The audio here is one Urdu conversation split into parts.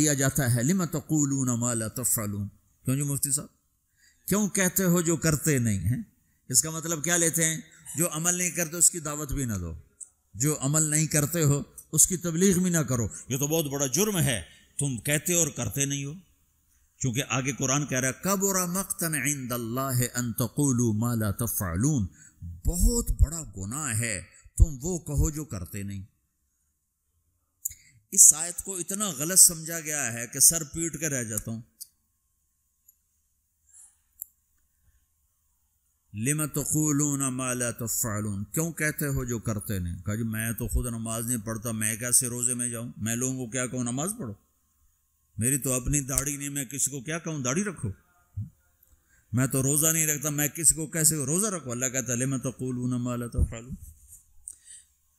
دیا جاتا ہے لم تقولون ما لا تفعلون، کیوں جو مفتی صاحب کیوں کہتے ہو جو کرتے نہیں ہیں؟ اس کا مطلب کیا لیتے ہیں؟ جو عمل نہیں کرتے اس کی دعوت بھی نہ دو، جو عمل نہیں کرتے ہو اس کی تبلیغ بھی نہ کرو، یہ تو بہت بڑا جرم ہے، تم کہتے اور کرتے نہیں ہو۔ کیونکہ آگے قرآن کہہ رہا ہے کبر مقتا عند اللہ ان تقولوا ما لا تفعلون، بہت بڑا گناہ ہے تم وہ کہو جو کرتے نہیں۔ اس آیت کو اتنا غلط سمجھا گیا ہے کہ سر پیٹ کے رہ جاتا ہوں۔ لم تقولون ما لا تفعلون، کیوں کہتے ہو جو کرتے نہیں؟ کہا جی میں تو خود نماز نہیں پڑھتا، میں کیسے روزے میں جاؤں؟ میں لوگوں کو کیا کہوں نماز پڑھو؟ میری تو اپنی داڑھی نہیں، میں کسی کو کیا کہوں داڑھی رکھو؟ میں تو روزہ نہیں رکھتا، میں کسی کو کیسے روزہ رکھو؟ اللہ کہتا ہے لم تقولون ما لا تفعلون۔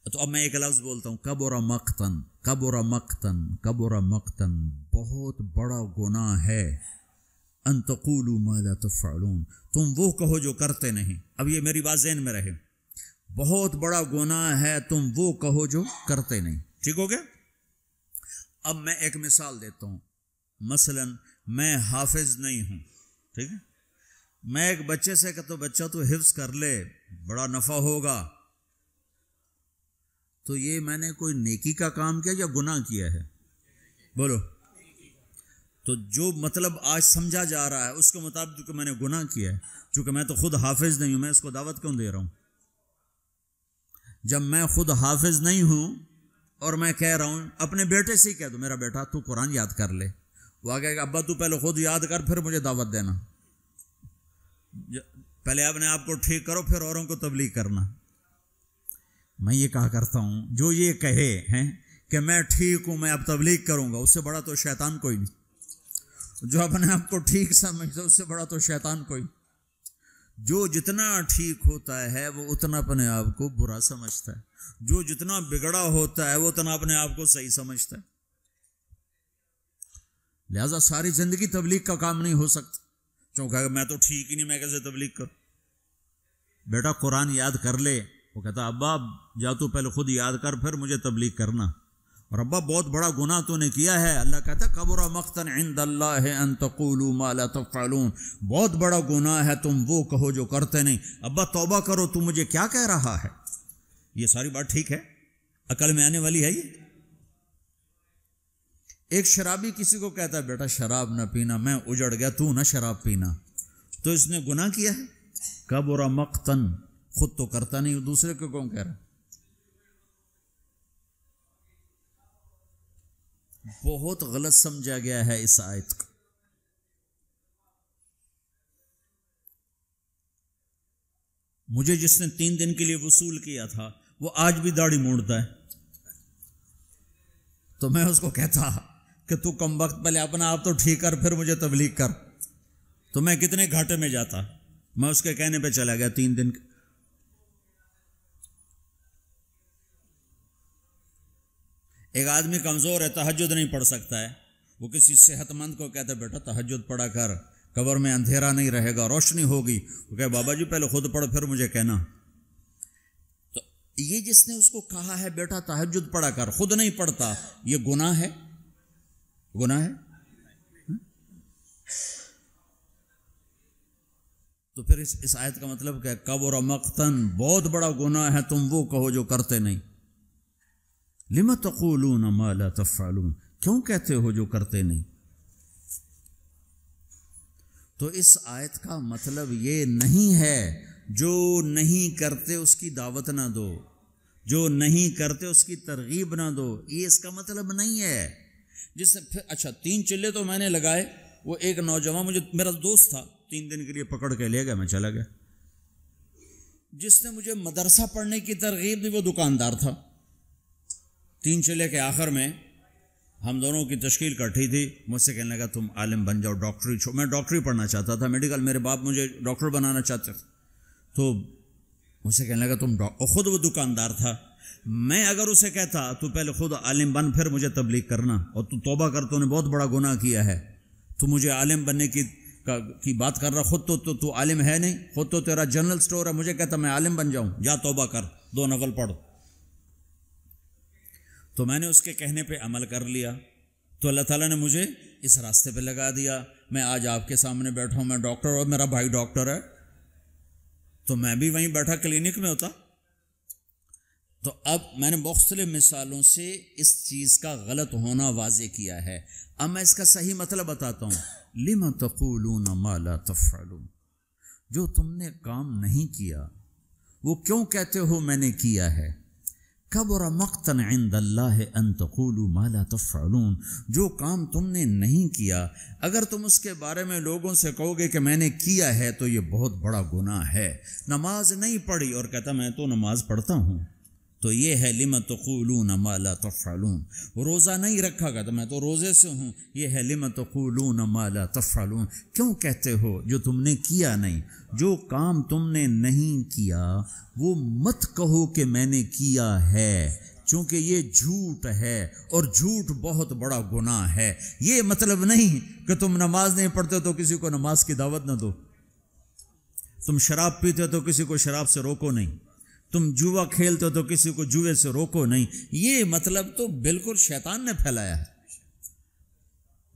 تو اب میں ایک لفظ بولتا ہوں، کبر مقتن، کبر مقتن، کبر مقتن، بہت بڑا گناہ ہے، ان تقولوا ما لا تفعلون، تم وہ کہو جو کرتے نہیں۔ اب یہ میری بات ذہن میں رہے، بہت بڑا گناہ ہے تم وہ کہو جو کرتے نہیں، ٹھیک ہو گیا؟ اب میں ایک مثال دیتا ہوں، مثلا میں حافظ نہیں ہوں، ٹھیک ہے؟ میں ایک بچے سے کہتا ہوں بچہ تو حفظ کر لے بڑا نفع ہوگا، تو یہ میں نے کوئی نیکی کا کام کیا یا گناہ کیا ہے؟ بولو۔ تو جو مطلب آج سمجھا جا رہا ہے اس کے مطابق کہ میں نے گناہ کیا ہے، چونکہ میں تو خود حافظ نہیں ہوں، میں اس کو دعوت کیوں دے رہا ہوں؟ جب میں خود حافظ نہیں ہوں اور میں کہہ رہا ہوں، اپنے بیٹے سے ہی کہہ دو میرا بیٹا تو قرآن یاد کر لے، وہ آگے کہ ابا تو پہلے خود یاد کر پھر مجھے دعوت دینا، پہلے اپنے آپ کو ٹھیک کرو پھر اوروں کو تبلیغ کرنا۔ میں یہ کہا کرتا ہوں جو یہ کہے ہیں کہ میں ٹھیک ہوں میں اب تبلیغ کروں گا، اس سے بڑا تو شیطان کوئی نہیں۔ جو اپنے آپ کو ٹھیک سمجھتا ہے اس سے بڑا تو شیطان کوئی۔ جو جتنا ٹھیک ہوتا ہے وہ اتنا اپنے آپ کو برا سمجھتا ہے، جو جتنا بگڑا ہوتا ہے وہ اتنا اپنے آپ کو صحیح سمجھتا ہے۔ لہذا ساری زندگی تبلیغ کا کام نہیں ہو سکتا، چونکہ میں تو ٹھیک ہی نہیں، میں کیسے تبلیغ کروں؟ بیٹا قرآن یاد کر لے، وہ کہتا ابا جا تو پہلے خود یاد کر پھر مجھے تبلیغ کرنا، اور ابا بہت بڑا گناہ تو نے کیا ہے، اللہ کہتا کبر مقتا عند اللہ ان تقولوا ما لا تفعلون، بہت بڑا گناہ ہے تم وہ کہو جو کرتے نہیں۔ ابا توبہ کرو، تو مجھے کیا کہہ رہا ہے؟ یہ ساری بات ٹھیک ہے، عقل میں آنے والی ہے یہ؟ ایک شرابی کسی کو کہتا ہے بیٹا شراب نہ پینا، میں اجڑ گیا تو نہ شراب پینا، تو اس نے گناہ کیا ہے؟ کبر مقتن، خود تو کرتا نہیں، دوسرے کو کون کہہ رہا؟ بہت غلط سمجھا گیا ہے اس آیت کو۔ مجھے جس نے 3 دن کے لیے وصول کیا تھا وہ آج بھی داڑھی مونڈتا ہے، تو میں اس کو کہتا کہ تو کم وقت پہلے اپنا آپ تو ٹھیک کر پھر مجھے تبلیغ کر، تو میں کتنے گھاٹے میں جاتا۔ میں اس کے کہنے پہ چلا گیا 3 دن۔ ایک آدمی کمزور ہے، تہجد نہیں پڑھ سکتا ہے، وہ کسی صحت مند کو کہتا ہے بیٹا تہجد پڑھا کر، قبر میں اندھیرا نہیں رہے گا، روشنی ہوگی۔ وہ کہے بابا جی پہلے خود پڑھ پھر مجھے کہنا۔ تو یہ جس نے اس کو کہا ہے بیٹا تہجد پڑھا کر، خود نہیں پڑھتا، یہ گناہ ہے؟ گناہ ہے؟ تو پھر اس آیت کا مطلب کیا ہے؟ کبر مقتن، بہت بڑا گناہ ہے تم وہ کہو جو کرتے نہیں۔ لم تقولون ما لا تفعلون، کیوں کہتے ہو جو کرتے نہیں؟ تو اس آیت کا مطلب یہ نہیں ہے جو نہیں کرتے اس کی دعوت نہ دو، جو نہیں کرتے اس کی ترغیب نہ دو، یہ اس کا مطلب نہیں ہے۔ جس نے پھر اچھا 3 چلے تو میں نے لگائے، وہ ایک نوجوان مجھے میرا دوست تھا، 3 دن کے لیے پکڑ کے لے گیا، میں چلا گیا۔ جس نے مجھے مدرسہ پڑھنے کی ترغیب دی وہ دکاندار تھا۔ 3 چلے کے آخر میں ہم دونوں کی تشکیل کٹھی تھی، مجھ سے کہنے لگا تم عالم بن جاؤ، ڈاکٹری چھوڑ۔ میں ڈاکٹری پڑھنا چاہتا تھا، میڈیکل، میرے باپ مجھے ڈاکٹر بنانا چاہتے تھے، تو مجھ سے کہنے لگا تم خود وہ دکاندار تھا، میں اگر اسے کہتا تو پہلے خود عالم بن پھر مجھے تبلیغ کرنا، اور تو توبہ کر، تو نے بہت بڑا گناہ کیا ہے، تو مجھے عالم بننے کی بات کر رہا، خود تو عالم ہے نہیں، خود تو تیرا جنرل سٹور ہے، مجھے کہتا میں عالم بن جاؤں، جا توبہ کر، 2 نفل پڑھ۔ تو میں نے اس کے کہنے پہ عمل کر لیا، تو اللہ تعالیٰ نے مجھے اس راستے پہ لگا دیا، میں آج آپ کے سامنے بیٹھا ہوں، میں ڈاکٹر اور میرا بھائی ڈاکٹر ہے، تو میں بھی وہیں بیٹھا کلینک میں ہوتا۔ تو اب میں نے مختلف مثالوں سے اس چیز کا غلط ہونا واضح کیا ہے۔ اب میں اس کا صحیح مطلب بتاتا ہوں۔ لِمَ تَقُولُونَ مَا لَا تَفْعَلُونَ، جو تم نے کام نہیں کیا وہ کیوں کہتے ہو میں نے کیا ہے؟ کبر مقتا عند اللہ ان تقولوا ما لا تفعلون، جو کام تم نے نہیں کیا اگر تم اس کے بارے میں لوگوں سے کہو گے کہ میں نے کیا ہے تو یہ بہت بڑا گناہ ہے۔ نماز نہیں پڑھی اور کہتا میں تو نماز پڑھتا ہوں، تو یہ ہے لِمَ تَقُولُونَ مَا لَا تَفْعَلُونَ۔ روزہ نہیں رکھا گا تو میں تو روزے سے ہوں، یہ ہے لِمَ تَقُولُونَ مَا لَا تَفْعَلُونَ، کیوں کہتے ہو جو تم نے کیا نہیں؟ جو کام تم نے نہیں کیا وہ مت کہو کہ میں نے کیا ہے، چونکہ یہ جھوٹ ہے اور جھوٹ بہت بڑا گناہ ہے۔ یہ مطلب نہیں کہ تم نماز نہیں پڑھتے تو کسی کو نماز کی دعوت نہ دو، تم شراب پیتے تو کسی کو شراب سے روکو نہیں، تم جوا کھیلتے ہو تو کسی کو جوے سے روکو نہیں۔ یہ مطلب تو بالکل شیطان نے پھیلایا ہے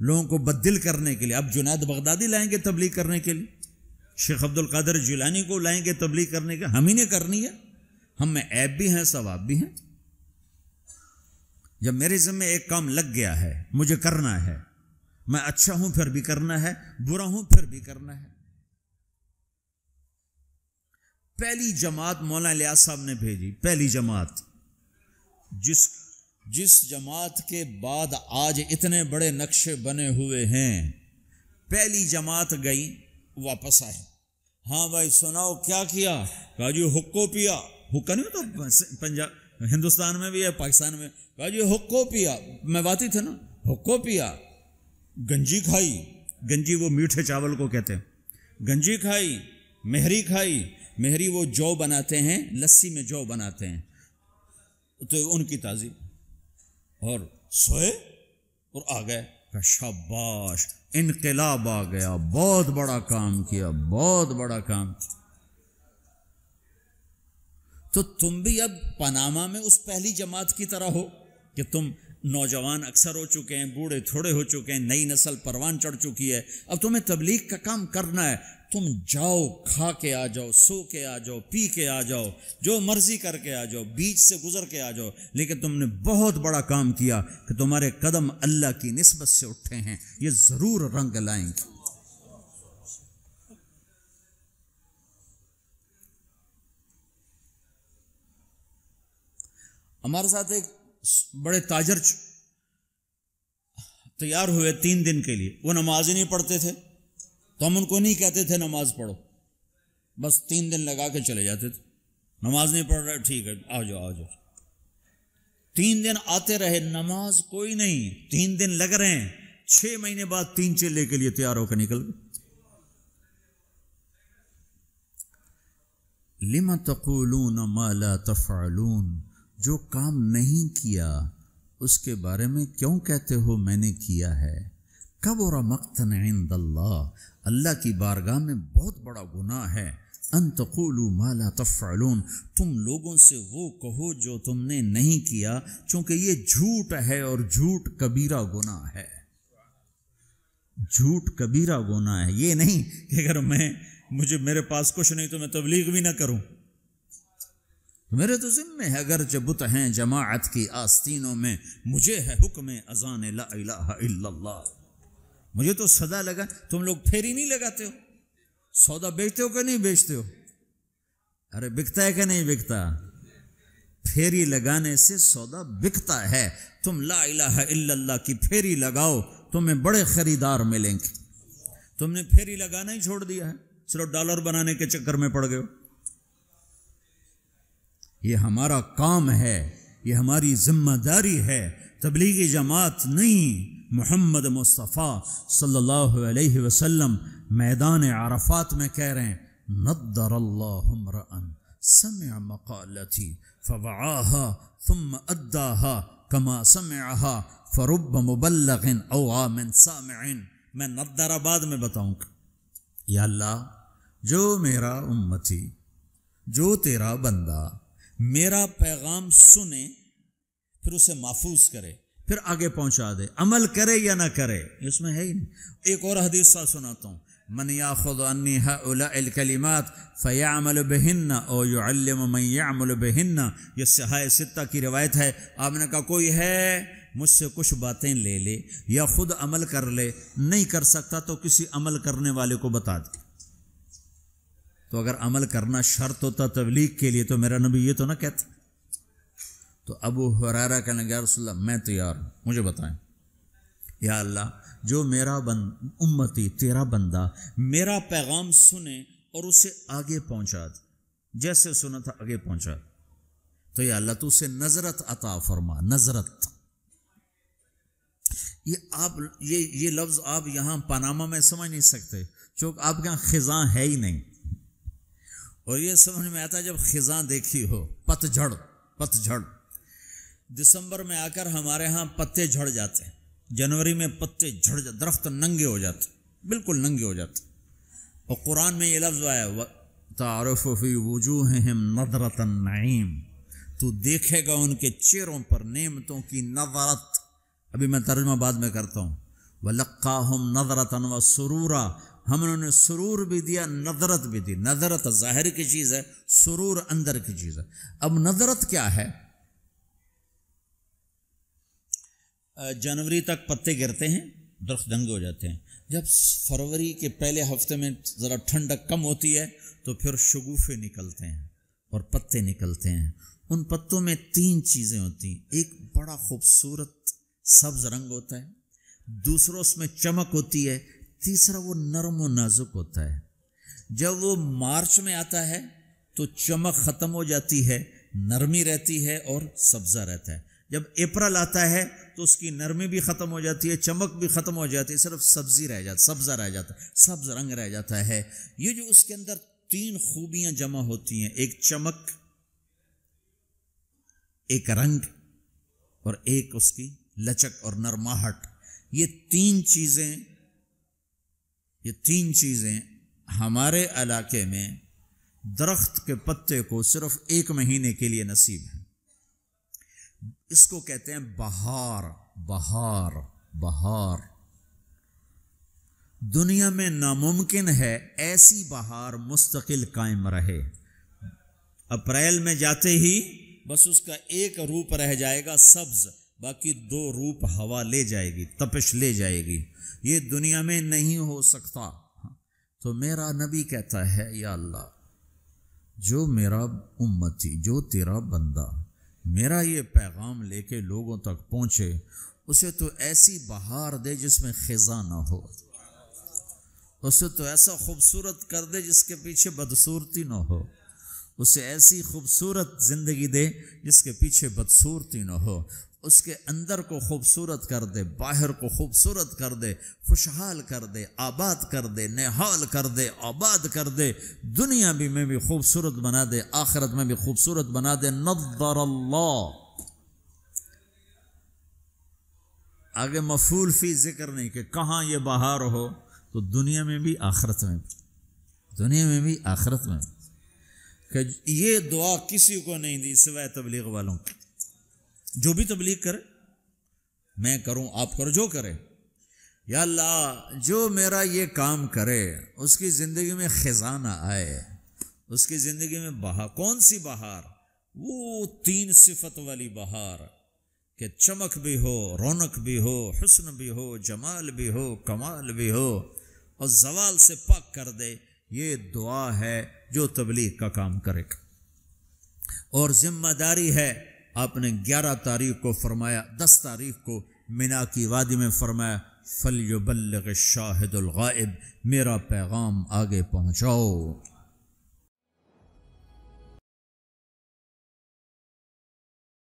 لوگوں کو بددل کرنے کے لیے۔ اب جنید بغدادی لائیں گے تبلیغ کرنے کے لیے، شیخ عبد القادر جیلانی کو لائیں گے تبلیغ کرنے کے، ہم ہی نے کرنی ہے۔ ہم میں عیب بھی ہیں ثواب بھی ہیں۔ جب میرے ذمہ ایک کام لگ گیا ہے مجھے کرنا ہے، میں اچھا ہوں پھر بھی کرنا ہے، برا ہوں پھر بھی کرنا ہے۔ پہلی جماعت مولانا الیاس صاحب نے بھیجی، پہلی جماعت، جس جماعت کے بعد آج اتنے بڑے نقشے بنے ہوئے ہیں، پہلی جماعت گئی واپس آئے، ہاں بھائی سناؤ کیا کیا؟ کہا جی حقو پیا، حقہ نہیں تو پنجاب ہندوستان میں بھی ہے پاکستان میں، کہا جی حقو پیا، میں باتی تھے نا، حقو پیا، گنجی کھائی، گنجی وہ میٹھے چاول کو کہتے ہیں، گنجی کھائی، مہری کھائی، مہری وہ جو بناتے ہیں لسی میں جو بناتے ہیں تو ان کی تعظیم، اور سوئے اور آ گئے، شاباش انقلاب آ گیا، بہت بڑا کام کیا، بہت بڑا کام۔ تو تم بھی اب پاناما میں اس پہلی جماعت کی طرح ہو کہ تم نوجوان اکثر ہو چکے ہیں، بوڑھے تھوڑے ہو چکے ہیں، نئی نسل پروان چڑھ چکی ہے، اب تمہیں تبلیغ کا کام کرنا ہے، تم جاؤ، کھا کے آ جاؤ، سو کے آ جاؤ، پی کے آ جاؤ، جو مرضی کر کے آ جاؤ، بیچ سے گزر کے آ جاؤ، لیکن تم نے بہت بڑا کام کیا کہ تمہارے قدم اللہ کی نسبت سے اٹھے ہیں، یہ ضرور رنگ لائیں گے۔ ہمارے ساتھ ایک بڑے تاجر تیار ہوئے 3 دن کے لیے، وہ نماز ہی نہیں پڑھتے تھے، تو ہم ان کو نہیں کہتے تھے نماز پڑھو، بس 3 دن لگا کے چلے جاتے تھے، نماز نہیں پڑھ رہے ٹھیک ہے آ جاؤ آ جاؤ۔ 3 دن آتے رہے، نماز کوئی نہیں، 3 دن لگ رہے ہیں، 6 مہینے بعد 3 چلے کے لیے تیار ہو کر نکل گئے۔ لِمَ تَقُولُونَ مَا لَا تَفْعَلُونَ، جو کام نہیں کیا اس کے بارے میں کیوں کہتے ہو میں نے کیا ہے؟ کبر مقتا عند اللہ، اللہ کی بارگاہ میں بہت بڑا گناہ ہے، ان تقولوا ما لا تفعلون، تم لوگوں سے وہ کہو جو تم نے نہیں کیا، چونکہ یہ جھوٹ ہے اور جھوٹ کبیرہ گناہ ہے، جھوٹ کبیرہ گناہ ہے۔ یہ نہیں کہ اگر میرے پاس کچھ نہیں تو میں تبلیغ بھی نہ کروں، میرے تو ذمہ ہے، اگرچہ بت ہیں جماعت کی آستینوں میں، مجھے ہے حکم اذان لا الہ الا اللہ، مجھے تو صدا لگا۔ تم لوگ پھیری نہیں لگاتے ہو، سودا بیچتے ہو کہ نہیں بیچتے ہو؟ ارے بکتا ہے کہ نہیں بکتا؟ پھیری لگانے سے سودا بکتا ہے۔ تم لا الہ الا اللہ کی پھیری لگاؤ، تمہیں بڑے خریدار ملیں گے۔ تم نے پھیری لگانا ہی چھوڑ دیا ہے، صرف ڈالر بنانے کے چکر میں پڑ گئے ہو۔ یہ ہمارا کام ہے، یہ ہماری ذمہ داری ہے، تبلیغی جماعت نہیں۔ محمد مصطفیٰ صلی اللہ علیہ وسلم میدان عرفات میں کہہ رہے ہیں، نضر اللہ امرأ سمع مقالتی فوعاها ثم اداها كما سمعها فرب مبلغ اوعى من سامع۔ میں نضر بعد میں بتاؤں گا۔ یا اللہ، جو میرا امتی، جو تیرا بندہ میرا پیغام سنے، پھر اسے محفوظ کرے، پھر آگے پہنچا دے، عمل کرے یا نہ کرے اس میں ہے ہی نہیں۔ ایک اور حدیث سا سناتا ہوں، من یاخذ عنی هؤلاء الکلمات فیعمل بہن او یعلم من یعمل بہن، یہ صحاح ستہ کی روایت ہے۔ آپ نے کہا کوئی ہے مجھ سے کچھ باتیں لے لے یا خود عمل کر لے، نہیں کر سکتا تو کسی عمل کرنے والے کو بتا دے۔ تو اگر عمل کرنا شرط ہوتا تبلیغ کے لیے تو میرا نبی یہ تو نہ کہتا۔ تو ابو ہریرہ کہنے لگے یا رسول اللہ میں تیار ہوں، مجھے بتائیں یا اللہ، جو میرا امتی تیرا بندہ میرا پیغام سنے اور اسے آگے پہنچا دے، جیسے سنا تھا آگے پہنچا دے، تو یا اللہ تو اسے نظرت عطا فرما۔ نظرت یہ لفظ آپ یہاں پاناما میں سمجھ نہیں سکتے، چونکہ آپ کے یہاں خزاں ہے ہی نہیں، اور یہ سمجھ میں آتا جب خزاں دیکھی ہو، پت جھڑ دسمبر میں آ کر ہمارے ہاں پتے جھڑ جاتے ہیں، جنوری میں پتے جھڑ جاتے، درخت ننگے ہو جاتے، بالکل ننگے ہو جاتے، اور قرآن میں یہ لفظ آیا تعرف فی وجوہہم نظرۃ النعیم، تو دیکھے گا ان کے چہروں پر نعمتوں کی نظرت۔ ابھی میں ترجمہ بعد میں کرتا ہوں، وَلَقَّاهُمْ نَظْرَةً وَسُرُورًا، ہم انہوں نے سرور بھی دیا، نظرت بھی دی۔ نظرت ظاہر کی چیز ہے، سرور اندر کی چیز ہے۔ اب نظرت کیا ہے؟ جنوری تک پتے گرتے ہیں، درخت ننگے ہو جاتے ہیں، جب فروری کے پہلے ہفتے میں ذرا ٹھنڈک کم ہوتی ہے تو پھر شگوفے نکلتے ہیں اور پتے نکلتے ہیں۔ ان پتوں میں 3 چیزیں ہوتی ہیں، ایک بڑا خوبصورت سبز رنگ ہوتا ہے، دوسرا اس میں چمک ہوتی ہے، تیسرا وہ نرم و نازک ہوتا ہے۔ جب وہ مارچ میں آتا ہے تو چمک ختم ہو جاتی ہے، نرمی رہتی ہے اور سبزہ رہتا ہے۔ جب اپریل آتا ہے تو اس کی نرمی بھی ختم ہو جاتی ہے، چمک بھی ختم ہو جاتی ہے، صرف سبزہ رہ جاتا ہے، سبز رنگ رہ جاتا ہے۔ یہ جو اس کے اندر 3 خوبیاں جمع ہوتی ہیں، ایک چمک، ایک رنگ اور ایک اس کی لچک اور نرماہٹ، یہ تین چیزیں ہمارے علاقے میں درخت کے پتے کو صرف 1 مہینے کے لیے نصیب ہیں۔ اس کو کہتے ہیں بہار۔ دنیا میں ناممکن ہے ایسی بہار مستقل قائم رہے۔ اپریل میں جاتے ہی بس اس کا ایک روپ رہ جائے گا سبز، باقی 2 روپ ہوا لے جائے گی، تپش لے جائے گی۔ یہ دنیا میں نہیں ہو سکتا۔ تو میرا نبی کہتا ہے یا اللہ، جو میرا امتی، جو تیرا بندہ میرا یہ پیغام لے کے لوگوں تک پہنچے، اسے تو ایسی بہار دے جس میں خزاں نہ ہو، اسے تو ایسا خوبصورت کر دے جس کے پیچھے بدصورتی نہ ہو، اسے ایسی خوبصورت زندگی دے جس کے پیچھے بدصورتی نہ ہو، اس کے اندر کو خوبصورت کر دے، باہر کو خوبصورت کر دے، خوشحال کر دے، آباد کر دے، نہال کر دے، آباد کر دے، دنیا بھی میں بھی خوبصورت بنا دے، آخرت میں بھی خوبصورت بنا دے۔ نظر اللہ، آگے مفعول فی ذکر نہیں کہ کہاں یہ بہار ہو، تو دنیا میں بھی آخرت میں بھی، آخرت میں بھی۔ کہ یہ دعا کسی کو نہیں دی سوائے تبلیغ والوں کی۔ جو بھی تبلیغ کرے، میں کروں، آپ کرو، جو کرے، یا اللہ جو میرا یہ کام کرے اس کی زندگی میں خزاں نہ آئے، اس کی زندگی میں بہار۔ کون سی بہار؟ وہ 3 صفت والی بہار کہ چمک بھی ہو، رونق بھی ہو، حسن بھی ہو، جمال بھی ہو، کمال بھی ہو، اور زوال سے پاک کر دے۔ یہ دعا ہے جو تبلیغ کا کام کرے گا۔ اور ذمہ داری ہے، آپ نے 11 تاریخ کو فرمایا، 10 تاریخ کو مینا کی وادی میں فرمایا فَلْيُبَلِّغِ الشَّاهِدُ الْغَائِبِ، میرا پیغام آگے پہنچاؤ۔